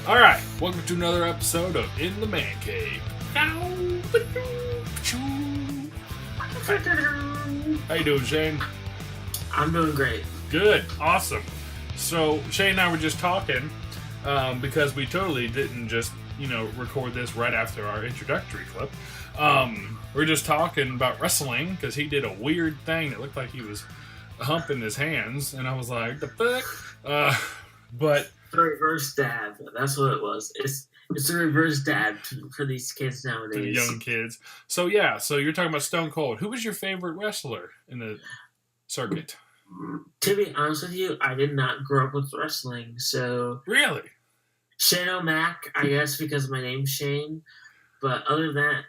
All right, welcome to another episode of In the Man Cave. How you doing, Shane? I'm doing great. Good, awesome. So Shane and I were just talking because we totally didn't just record this right after our introductory clip. We're just talking about wrestling because he did a weird thing that looked like he was humping his hands, and I was like, "The fuck?" But the reverse dab. That's what it was. It's a reverse dab for these kids nowadays. The young kids. So yeah. So you're talking about Stone Cold. Who was your favorite wrestler in the circuit? To be honest with you, I did not grow up with wrestling, so Really? Shane O'Mac, I guess, because my name's Shane. But other than that,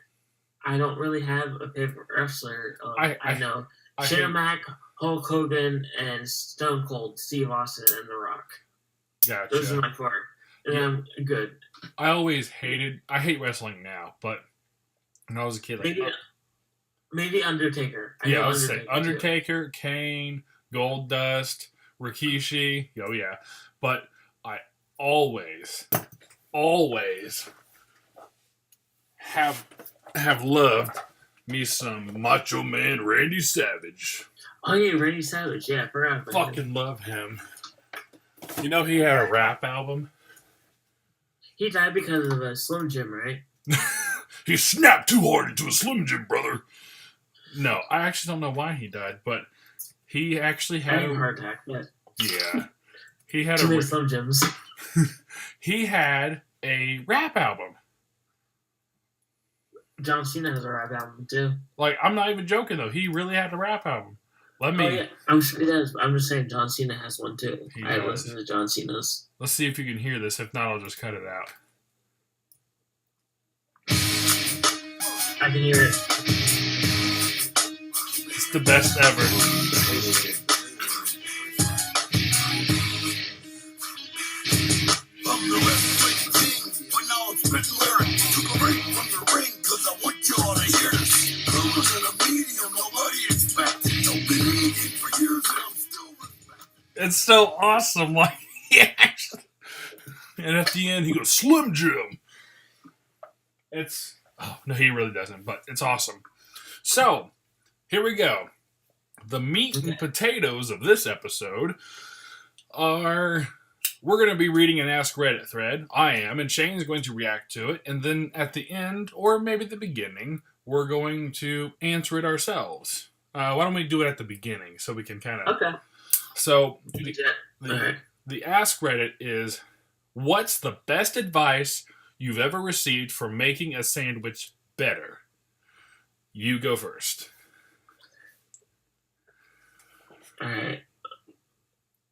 I don't really have a favorite wrestler. I know Shane O'Mac, Hulk Hogan, and Stone Cold, Steve Austin, and The Rock. Gotcha. Those are my four. And I'm good. I hate wrestling now, but when I was a kid, maybe Undertaker. I was saying Undertaker, Kane, Goldust, Rikishi. Oh yeah, but I always have loved me some Macho Man Randy Savage. Oh yeah, Randy Savage. Yeah, I forgot about Fucking love him. You know he had a rap album? He died because of a Slim Jim, right? He snapped too hard into a Slim Jim, brother. No, I actually don't know why he died, but he actually had a heart attack. Yeah, he had too many Slim Jims. He had a rap album. John Cena has a rap album too. Like, I'm not even joking though. He really had a rap album. Yeah. I'm sure he does. I'm just saying John Cena has one too. I listen to John Cena's. Let's see if you can hear this. If not, I'll just cut it out. I can hear it. It's the best ever. I'm the wrestling king. When I was spitting lyrics, took a break from the ring because I want y'all to hear this. Rumors in a medium nobody expected. I've been eating for years and I'm still respected. It's so awesome. Like, he actually... And at the end, he goes, Slim Jim. Oh, no, he really doesn't, but it's awesome. So, here we go. The meat and potatoes of this episode are... We're going to be reading an Ask Reddit thread. I am, and Shane's going to react to it. And then at the end, or maybe the beginning, we're going to answer it ourselves. Why don't we do it at the beginning so we can kind of... Okay. So, the Ask Reddit is, what's the best advice you've ever received for making a sandwich better? You go first. Alright.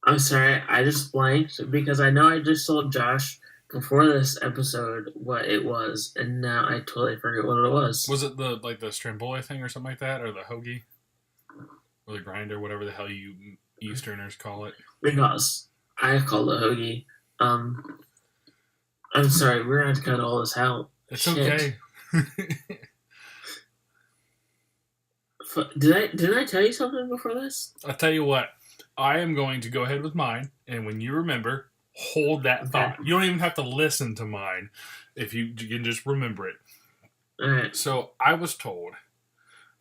I'm sorry, I just blanked because I know I just told Josh before this episode what it was, and now I totally forget what it was. Was it the Stromboli thing or something like that, or the hoagie, or the grinder, whatever the hell you Easterners call it? Because I call it hoagie. I'm sorry, we're gonna have to cut all this out. It's okay. Did I tell you something before this? I'll tell you what. I am going to go ahead with mine, and when you remember, hold that thought. You don't even have to listen to mine if you can just remember it. All right. So I was told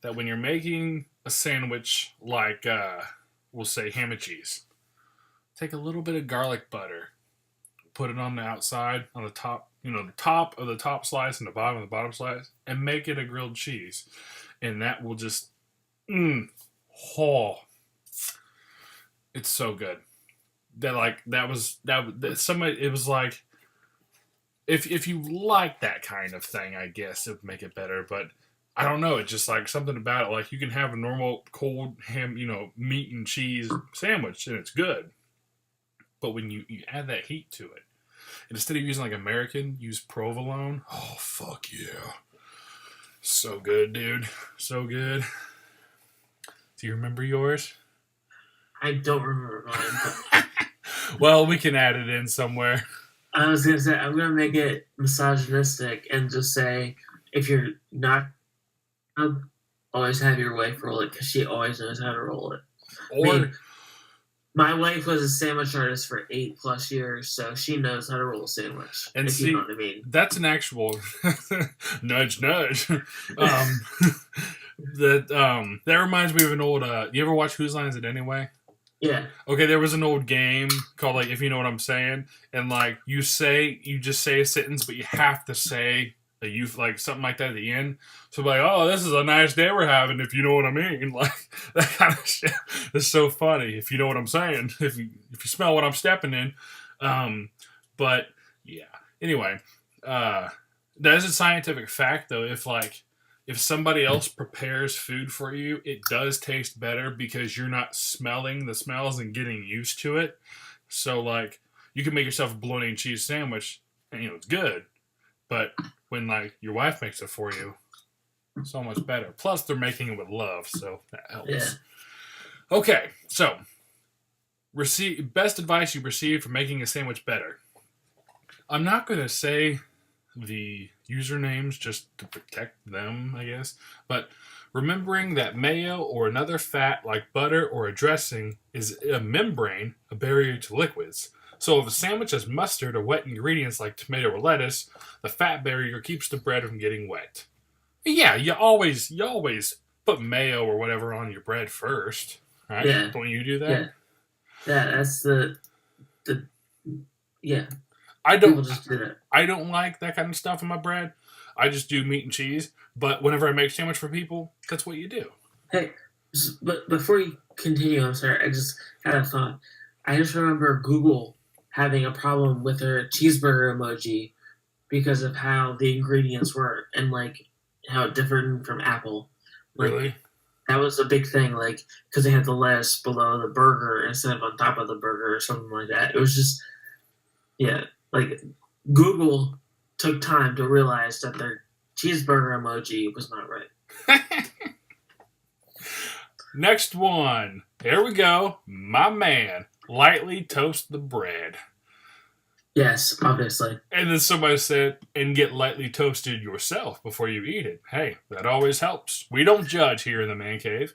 that when you're making a sandwich like, we'll say ham and cheese, take a little bit of garlic butter, put it on the outside, on the top, the top of the top slice and the bottom of the bottom slice, and make it a grilled cheese. And that will just, it's so good. It was like, if you like that kind of thing, I guess it would make it better. But I don't know. It's just like something about it. Like, you can have a normal cold ham, meat and cheese sandwich, and it's good. But when you add that heat to it, and instead of using like American, use provolone. Oh, fuck yeah. So good, dude. So good. Do you remember yours? I don't remember mine. Well, we can add it in somewhere. I was going to say, I'm going to make it misogynistic and just say, if you're not, always have your wife roll it because she always knows how to roll it. Or My wife was a sandwich artist for 8+ years, so she knows how to roll a sandwich. And if see, you know what I mean. That's an actual nudge. That reminds me of an old. You ever watch Whose Line Is It Anyway? Yeah. Okay, there was an old game called like If You Know What I'm Saying, and like you just say a sentence, but you have to say like something like that at the end. So like, oh, this is a nice day we're having, if you know what I mean. Like that kind of shit is so funny. If you know what I'm saying, if you smell what I'm stepping in. But yeah. Anyway, that is a scientific fact though. If somebody else prepares food for you, it does taste better because you're not smelling the smells and getting used to it. So like you can make yourself a bologna and cheese sandwich, and it's good. But when like your wife makes it for you, it's so much better. Plus, they're making it with love, so that helps. Yeah. Okay, so best advice you received for making a sandwich better. I'm not going to say the usernames just to protect them, I guess, but remembering that mayo or another fat like butter or a dressing is a membrane, a barrier to liquids. So if a sandwich has mustard or wet ingredients like tomato or lettuce, the fat barrier keeps the bread from getting wet. Yeah, you always put mayo or whatever on your bread first, right? Yeah. Don't you do that? Yeah. Yeah, that's the yeah. I People just do that. I don't like that kind of stuff on my bread. I just do meat and cheese. But whenever I make a sandwich for people, that's what you do. Hey, but before you continue, I'm sorry, I just had a thought. I just remember Google having a problem with their cheeseburger emoji because of how the ingredients were and like how it differed from Apple. Like, Really? That was a big thing, like because they had the lettuce below the burger instead of on top of the burger or something like that. It was just, yeah, like Google took time to realize that their cheeseburger emoji was not right. Next one. Here we go. My man. Lightly toast the bread. Yes, obviously. And then somebody said, and get lightly toasted yourself before you eat it. Hey, that always helps. We don't judge here in the Man Cave.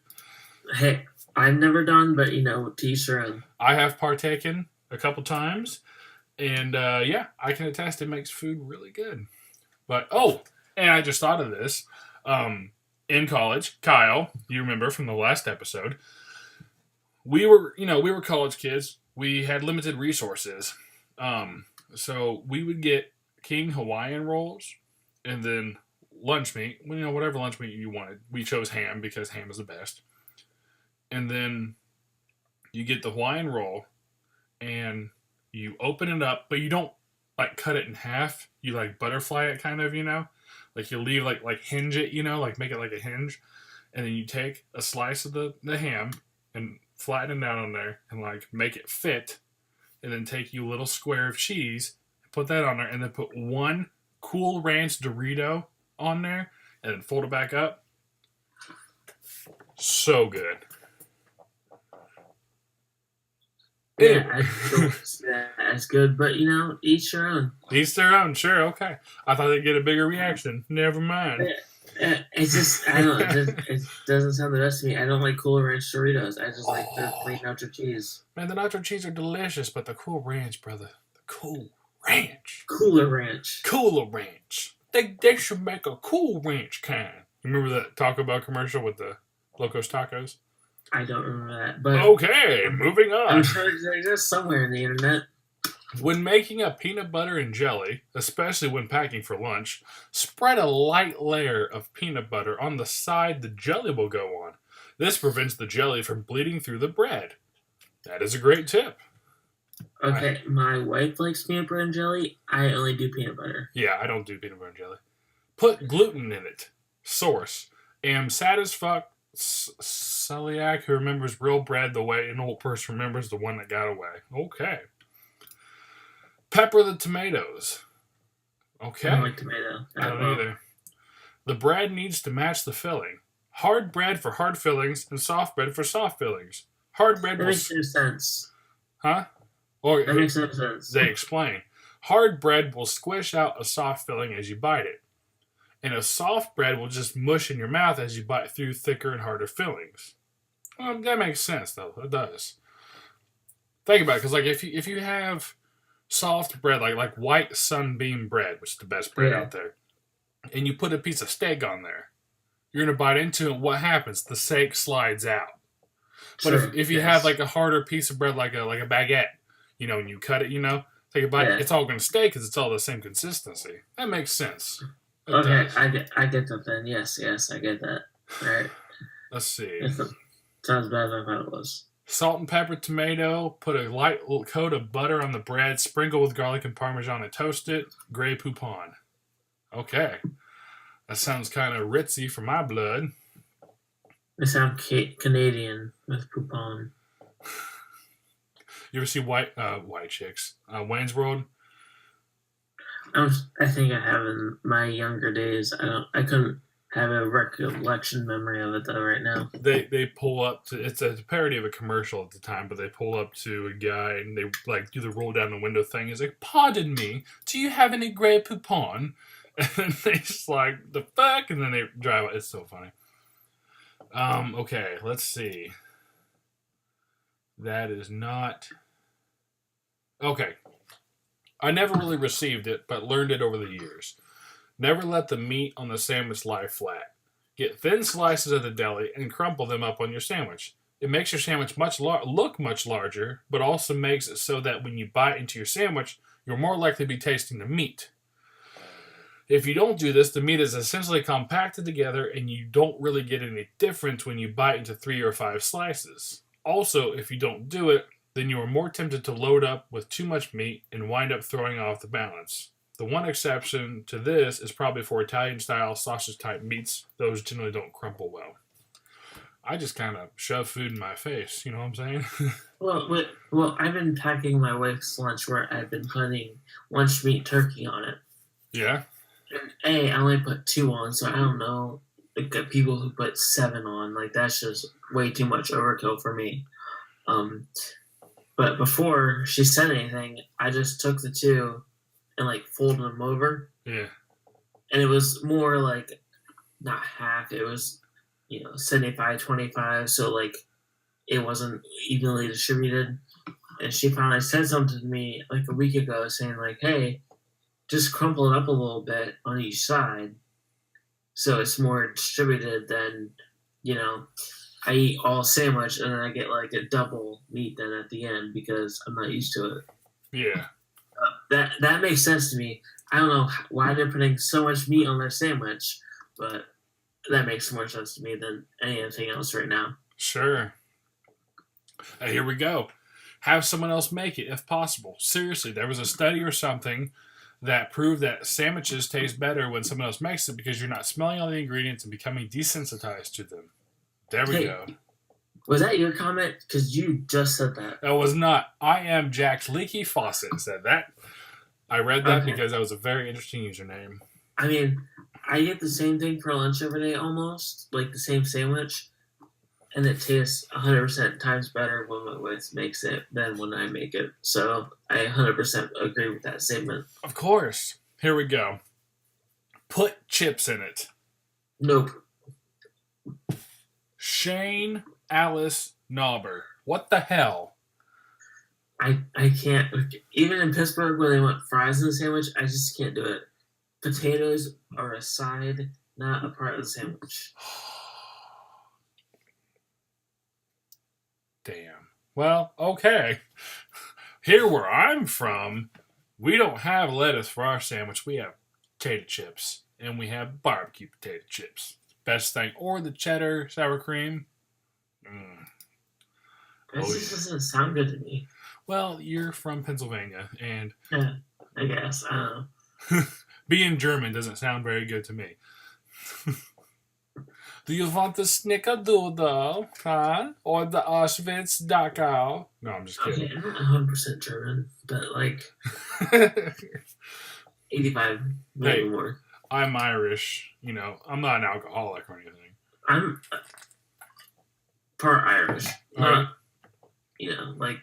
Hey, I've never done, but to each your own. I have partaken a couple times. And yeah, I can attest it makes food really good. But, and I just thought of this. In college, Kyle, you remember from the last episode, we were college kids. We had limited resources. So we would get King Hawaiian rolls and then lunch meat, whatever lunch meat you wanted. We chose ham because ham is the best. And then you get the Hawaiian roll and you open it up, but you don't like cut it in half. You like butterfly it kind of, like you leave like hinge it, like make it like a hinge. And then you take a slice of the ham and flatten it down on there and like make it fit. And then take you a little square of cheese, put that on there, and then put one Cool Ranch Dorito on there, and then fold it back up. So good. Yeah, I don't see that as good, but each their own. Each their own, sure, okay. I thought they'd get a bigger reaction. Never mind. It's just, I don't know, it doesn't sound the best to me. I don't like Cool Ranch Doritos. I just like the plain nacho cheese. Man, the nacho cheese are delicious, but the Cool Ranch, brother. The Cool Ranch. Cooler Ranch. Cooler Ranch. They should make a Cool Ranch kind. You remember that Taco Bell commercial with the Locos Tacos? I don't remember that. But okay, moving on. I'm sure it exists somewhere in the internet. When making a peanut butter and jelly, especially when packing for lunch, spread a light layer of peanut butter on the side the jelly will go on. This prevents the jelly from bleeding through the bread. That is a great tip. Okay, my wife likes peanut butter and jelly. I only do peanut butter. Yeah, I don't do peanut butter and jelly. Put gluten in it. Source. Am sad as fuck. Celiac who remembers real bread the way an old person remembers the one that got away. Okay. Pepper the tomatoes. Okay. I don't like tomato. I don't either. The bread needs to match the filling. Hard bread for hard fillings and soft bread for soft fillings. Hard bread that makes no sense. Huh? Or that makes no sense. They explain. Hard bread will squish out a soft filling as you bite it. And a soft bread will just mush in your mouth as you bite through thicker and harder fillings. Well, that makes sense, though. It does. Think about it, because like if you have soft bread, like white sunbeam bread, which is the best bread out there, and you put a piece of steak on there, you're gonna bite into it. What happens? The steak slides out. But if you have like a harder piece of bread, like a baguette, and you cut it, take a bite, it's all gonna stay because it's all the same consistency. That makes sense. Okay, I get that then. Yes, I get that. All right. Let's see. Sounds better than I thought it was. Salt and pepper tomato. Put a light coat of butter on the bread. Sprinkle with garlic and parmesan and toast it. Grey Poupon. Okay. That sounds kind of ritzy for my blood. They sound Canadian with Poupon. You ever see White Chicks? Wayne's World? I think I have in my younger days. I couldn't have a recollection memory of it though right now. They pull up to, it's a parody of a commercial at the time, but they pull up to a guy and they like do the roll down the window thing. He's like, "Pardon me, do you have any Grey Poupon?" And then they just like, "The fuck?" And then they drive out. It's so funny. Okay, let's see. That is not okay. I never really received it, but learned it over the years. Never let the meat on the sandwich lie flat. Get thin slices at the deli and crumple them up on your sandwich. It makes your sandwich look much larger, but also makes it so that when you bite into your sandwich, you're more likely to be tasting the meat. If you don't do this, the meat is essentially compacted together and you don't really get any difference when you bite into 3 or 5 slices. Also, if you don't do it, then you are more tempted to load up with too much meat and wind up throwing off the balance. The one exception to this is probably for Italian-style sausage-type meats. Those generally don't crumple well. I just kind of shove food in my face, you know what I'm saying? Well, I've been packing my wife's lunch where I've been putting lunch meat turkey on it. Yeah? And I only put 2 on, so I don't know. Like, the people who put 7 on, like, that's just way too much overkill for me. But before she said anything, I just took the 2 and like folded them over. Yeah. And it was more like not half. It was 75-25. So like it wasn't evenly distributed. And she finally said something to me like a week ago, saying like, "Hey, just crumple it up a little bit on each side, so it's more distributed than I eat all sandwich and then I get like a double meat then at the end because I'm not used to it." Yeah. That makes sense to me. I don't know why they're putting so much meat on their sandwich, but that makes more sense to me than anything else right now. Sure. Here we go. Have someone else make it if possible. Seriously, there was a study or something that proved that sandwiches taste better when someone else makes it because you're not smelling all the ingredients and becoming desensitized to them. There we go. Was that your comment? Because you just said that. That was not. I am Jack's Leaky Faucet said that. I read that because that was a very interesting username. I mean, I get the same thing for lunch every day almost, like the same sandwich, and it tastes 100% times better when my wife makes it than when I make it. So I 100% agree with that statement. Of course. Here we go. Put chips in it. Nope. Shane Alice Nauber. What the hell? I can't. Even in Pittsburgh, where they want fries in the sandwich, I just can't do it. Potatoes are a side, not a part of the sandwich. Damn. Well, okay. Here where I'm from, we don't have lettuce for our sandwich. We have potato chips. And we have barbecue potato chips. Best thing. Or the cheddar sour cream. This just doesn't sound good to me. Well, you're from Pennsylvania, and yeah, I guess. I don't know. Being German doesn't sound very good to me. Do you want the Snickerdoodle, huh? Or the Auschwitz Dachau? No, I'm just kidding. Okay, I'm not 100% German, but like 85, maybe more. I'm Irish. I'm not an alcoholic or anything. I'm part Irish. Not, like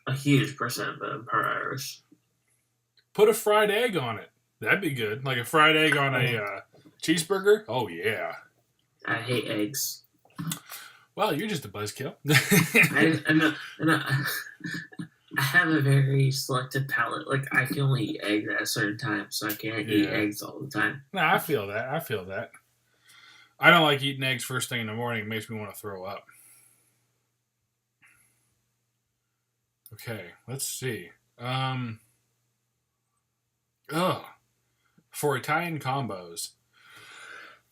a huge percent, but I'm part Irish. Put a fried egg on it. That'd be good. Like a fried egg on a cheeseburger. Oh, yeah. I hate eggs. Well, you're just a buzzkill. I have a very selective palate. Like, I can only eat eggs at a certain time, so I can't eat eggs all the time. No, I feel that. I don't like eating eggs first thing in the morning. It makes me want to throw up. Okay, let's see. For Italian combos,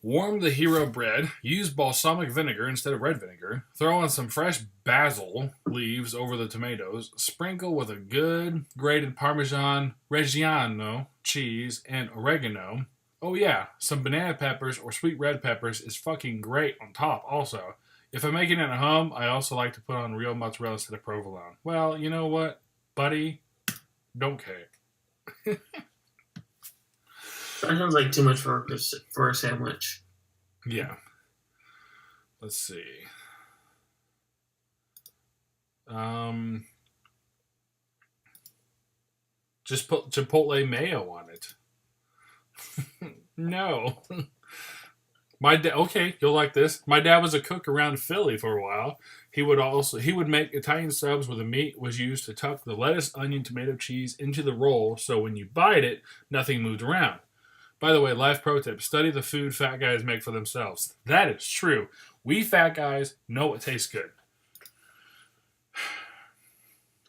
warm the hero bread. Use balsamic vinegar instead of red vinegar. Throw on some fresh basil leaves over the tomatoes. Sprinkle with a good grated Parmesan Reggiano cheese and oregano. Oh yeah, some banana peppers or sweet red peppers is fucking great on top also. If I'm making it at home, I also like to put on real mozzarella instead of provolone. Well, you know what, buddy? Don't care. That sounds like too much for a sandwich. Yeah. Let's see. Just put Chipotle mayo on it. No. Okay, you'll like this. My dad was a cook around Philly for a while. He would make Italian subs where the meat was used to tuck the lettuce, onion, tomato, cheese into the roll, so when you bite it, nothing moved around. By the way, life pro tip, study the food fat guys make for themselves. That is true. We fat guys know what tastes good.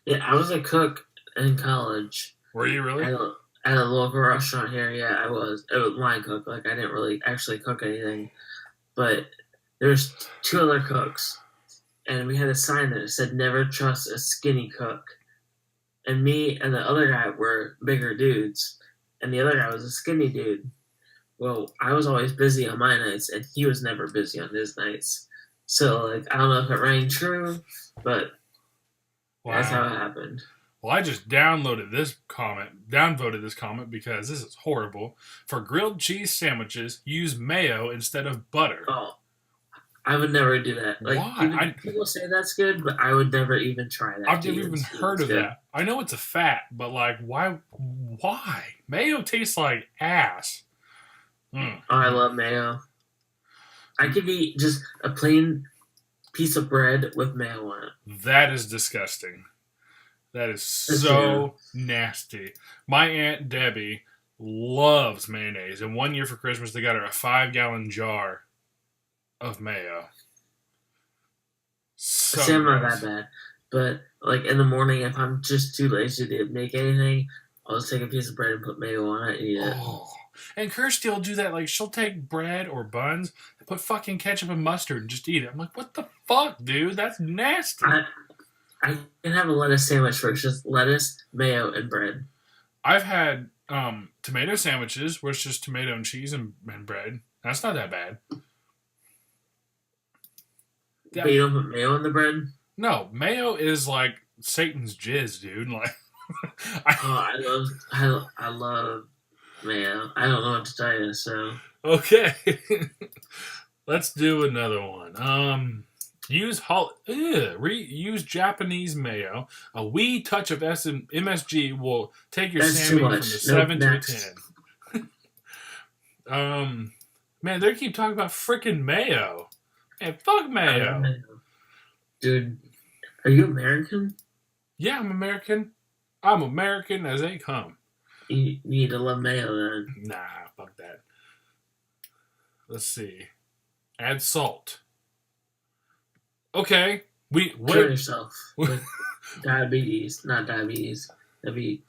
Yeah, I was a cook in college. Were you really? At a local restaurant here, yeah, I was. It was line cook. Like, I didn't really actually cook anything. But there's 2 other cooks. And we had a sign that said, never trust a skinny cook. And me and the other guy were bigger dudes. And the other guy was a skinny dude. Well, I was always busy on my nights, and he was never busy on his nights. So, like, I don't know if it rang true, but that's how it happened. Well, I just downvoted this comment because this is horrible. For grilled cheese sandwiches, use mayo instead of butter. Oh, I would never do that. Like, why? People say that's good, but I would never even try that. I've never even heard of that. I know it's a fat, but like, why? Why? Mayo tastes like ass. Oh, I love mayo. I could eat just a plain piece of bread with mayo on it. That is disgusting. That is so nasty. My Aunt Debbie loves mayonnaise, and one year for Christmas they got her a 5-gallon jar of mayo. So I'm not that bad, but like in the morning, if I'm just too lazy to make anything, I'll just take a piece of bread and put mayo on it and eat it. Oh. And Kirsty will do that. Like, she'll take bread or buns and put fucking ketchup and mustard and just eat it. I'm like, what the fuck, dude? That's nasty. I can have a lettuce sandwich where it's just lettuce, mayo, and bread. I've had tomato sandwiches where it's just tomato and cheese and bread. That's not that bad. But you don't put mayo on the bread? No, mayo is like Satan's jizz, dude. Like, I love mayo. I don't know what to tell you. So okay, let's do another one. Use Japanese mayo. A wee touch of MSG will take your salmon from the 7 to a 10. Man, they keep talking about freaking mayo. Man, fuck mayo. Dude, are you American? Yeah, I'm American. I'm American as they come. You need to love mayo then. Nah, fuck that. Let's see. Add salt. Okay. Kill yourself with diabetes. Not diabetes. It's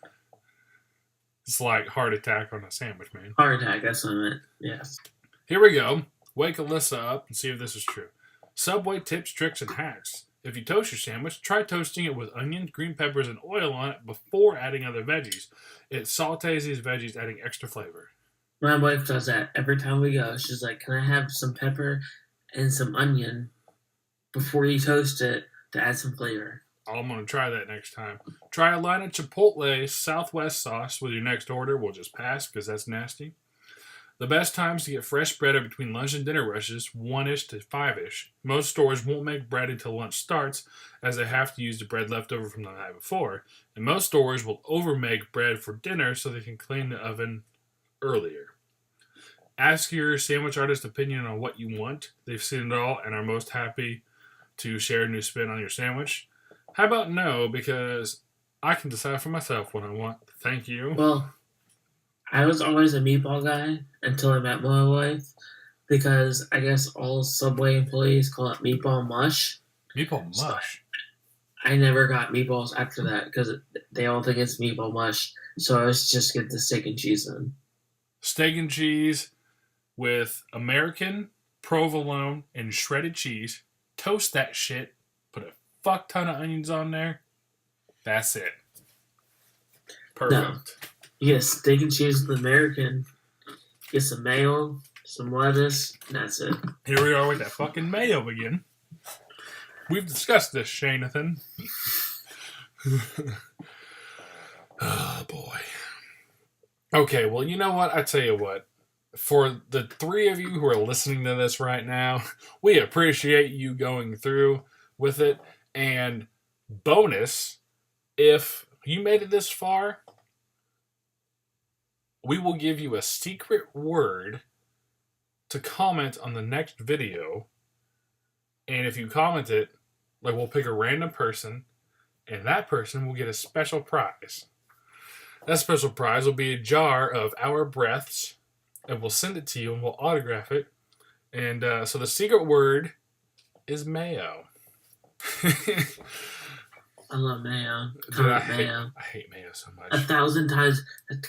like heart attack on a sandwich, man. Heart attack, that's what I meant. Yes. Here we go. Wake Alyssa up and see if this is true. Subway tips, tricks, and hacks. If you toast your sandwich, try toasting it with onions, green peppers, and oil on it before adding other veggies. It sautés these veggies, adding extra flavor. My wife does that every time we go. She's like, can I have some pepper and some onion before you toast it to add some flavor? I'm going to try that next time. Try a line of Chipotle Southwest sauce with your next order. We'll just pass because that's nasty. The best times to get fresh bread are between lunch and dinner rushes, 1-ish to 5-ish. Most stores won't make bread until lunch starts, as they have to use the bread left over from the night before. And most stores will overmake bread for dinner so they can clean the oven earlier. Ask your sandwich artist opinion on what you want. They've seen it all and are most happy to share a new spin on your sandwich? How about no, because I can decide for myself what I want. Thank you. Well, I was always a meatball guy until I met my wife, because I guess all Subway employees call it meatball mush. Meatball mush? I never got meatballs after that because they all think it's meatball mush. So I was just get the steak and cheese in. Steak and cheese with American, provolone, and shredded cheese. Toast that shit. Put a fuck ton of onions on there. That's it. Perfect. No. You get steak and cheese with American. Get some mayo, some lettuce, and that's it. Here we are with that fucking mayo again. We've discussed this, Shanathan. Oh, boy. Okay, well, you know what? I tell you what. For the three of you who are listening to this right now, we appreciate you going through with it. And bonus, if you made it this far, we will give you a secret word to comment on the next video. And if you comment it, like, we'll pick a random person, and that person will get a special prize. That special prize will be a jar of our breaths, and we'll send it to you, and we'll autograph it. And so the secret word is mayo. I love mayo. I hate mayo so much. 1,000 times.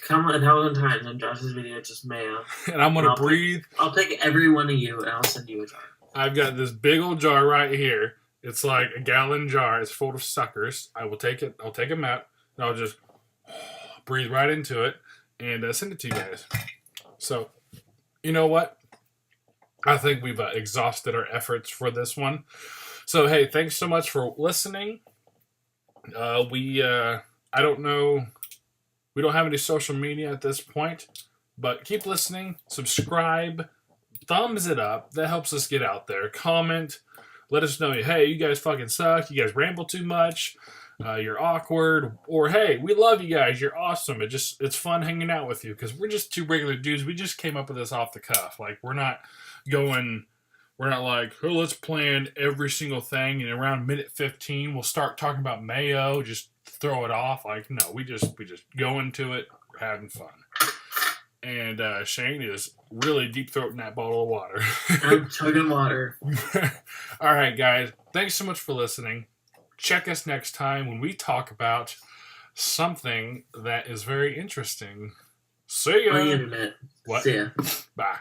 Comment 1,000 times on Josh's video, just mayo. And I'm going to breathe. I'll pick every one of you, and I'll send you a jar. I've got this big old jar right here. It's like a gallon jar. It's full of suckers. I will take it. I'll take them out, and I'll just breathe right into it and send it to you guys. So, you know what? I think we've exhausted our efforts for this one. So, hey, thanks so much for listening. I don't know. We don't have any social media at this point, but keep listening. Subscribe. Thumbs it up. That helps us get out there. Comment. Let us know, hey, you guys fucking suck. You guys ramble too much. You're awkward. Or, hey, we love you guys. You're awesome. It's fun hanging out with you because we're just two regular dudes. We just came up with this off the cuff. Like, we're not like, oh, let's plan every single thing. And around minute 15, we'll start talking about mayo. Just throw it off. Like, no, we just go into it. We're having fun. And Shane is really deep throating that bottle of water. I'm chugging water. All right, guys. Thanks so much for listening. Check us next time when we talk about something that is very interesting. See ya. On the internet. What? See ya. Bye.